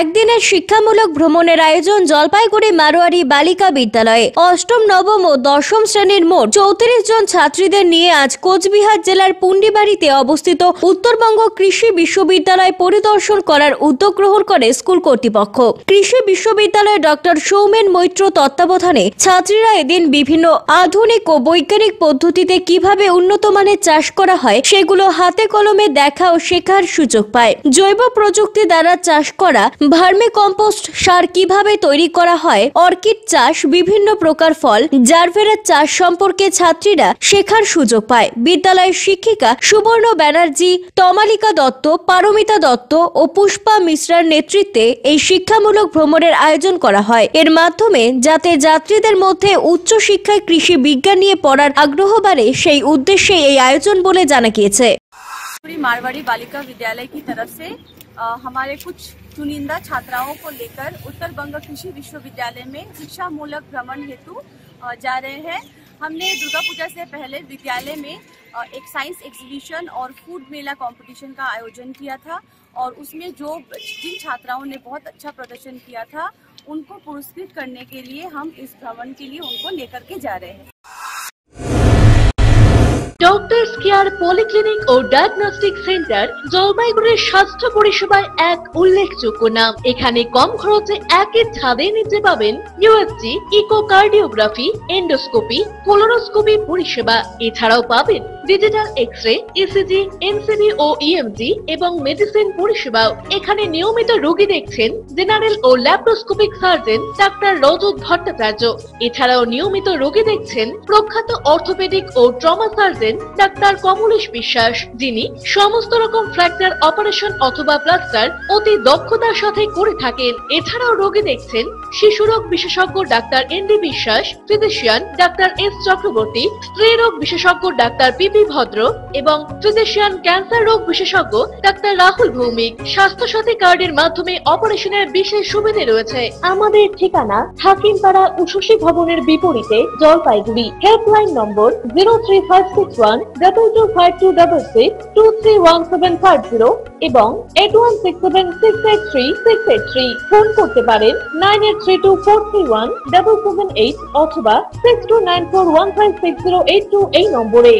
একদিনের শিক্ষামূলক ভ্রমণের আয়োজন জলপাইগুড়ি মারোয়ারি বালিকা বিদ্যালয়ে। অষ্টম, নবম ও দশম শ্রেণীর মোট 34 জন ছাত্রীদের নিয়ে আজ কোচবিহার জেলার পুন্ডিবাড়িতে অবস্থিত উত্তরবঙ্গ কৃষি বিশ্ববিদ্যালয় পরিদর্শন করার উদ্যোগ গ্রহণ করে স্কুল কর্তৃপক্ষ। কৃষি বিশ্ববিদ্যালয়ে ডক্টর সৌমেন মৈত্র তত্ত্বাবধানে ছাত্রীরা এদিন বিভিন্ন আধুনিক ও বৈজ্ঞানিক পদ্ধতিতে কিভাবে উন্নত মানের চাষ করা হয় সেগুলো হাতে কলমে দেখা ও শেখার সুযোগ পায়। জৈব প্রযুক্তি দ্বারা চাষ করা ভার্মি কম্পোস্ট সার কিভাবে তৈরি করা হয়, অর্কিড চাষ, বিভিন্ন প্রকার ফল, জারভেরার চাষ সম্পর্কে ছাত্রীরা শেখার সুযোগ পায়। বিদ্যালয়ের শিক্ষিকা সুবর্ণ ব্যানার্জি, তমালিকা দত্ত, পারমিতা দত্ত ও পুষ্পা মিশ্রার নেতৃত্বে এই শিক্ষামূলক ভ্রমণের আয়োজন করা হয়। এর মাধ্যমে যাতে যাত্রীদের মধ্যে উচ্চ শিক্ষায় কৃষি বিজ্ঞান নিয়ে পড়ার আগ্রহ বাড়ে, সেই উদ্দেশ্যে এই আয়োজন বলে জানা গিয়েছে। मारवाड़ी बालिका विद्यालय की तरफ से हमारे कुछ चुनिंदा छात्राओं को लेकर उत्तर बंग कृषि विश्वविद्यालय में शिक्षा मूलक भ्रमण हेतु जा रहे हैं। हमने दुर्गा पूजा से पहले विद्यालय में एक साइंस एग्जीबिशन और फूड मेला कंपटीशन का आयोजन किया था और उसमें जिन छात्राओं ने बहुत अच्छा प्रदर्शन किया था उनको पुरस्कृत करने के लिए हम इस भ्रमण के लिए उनको लेकर के जा रहे हैं। ডক্টরস কেয়ার পলিক্লিনিক ও ডায়াগনস্টিক সেন্টার জলপাইগুড়ির স্বাস্থ্য পরিষেবায় এক উল্লেখযোগ্য নাম। এখানে কম খরচে একের ছাদে নিতে পাবেন ইউএসজি, ইকোকার্ডিওগ্রাফি, এন্ডোস্কোপি, কোলোনোস্কোপি পরিষেবা। এছাড়াও পাবেন ডিজিটাল এক্স-রে, ইসিজি, এনসিবি ও ইএমজি এবং মেডিসিন পরিষেবাও। এখানে নিয়মিত রোগী দেখছেন জেনারেল ও ল্যাপ্রোস্কোপিক সার্জন ডাক্তার রজত ভট্টাচার্য। এছাড়াও নিয়মিত রোগী দেখছেন প্রখ্যাত অর্থোপেডিক ও ট্রমা সার্জন ডাক্তার কমলেশ বিশ্বাস, যিনি সমস্ত রকম ফ্র্যাকচার অপারেশন অথবা প্লাস্টার অতি দক্ষতার সাথে করে থাকেন। এছাড়াও রোগী দেখছেন শিশুরোগ বিশেষজ্ঞ ডাক্তার এনডি বিশ্বাস, ফিজিশিয়ান ডাক্তার এস চক্রবর্তী, স্ত্রী রোগ বিশেষজ্ঞ ডাক্তার পিপি ভদ্র এবং ফিজিশিয়ান ক্যান্সার রোগ বিশেষজ্ঞ ডাক্তার রাহুল ভৌমিক। স্বাস্থ্য সাথী কার্ডের মাধ্যমে অপারেশনের বিশেষ সুবিধা রয়েছে। আমাদের ঠিকানা হাকিমপাড়া উষসী ভবনের বিপরীতে, জলপাইগুড়ি। হেল্পলাইন নম্বর 03561225266, 231750 এবং 8167683683। ফোন করতে পারেন 9832431778 অথবা 6294156082 এই নম্বরে।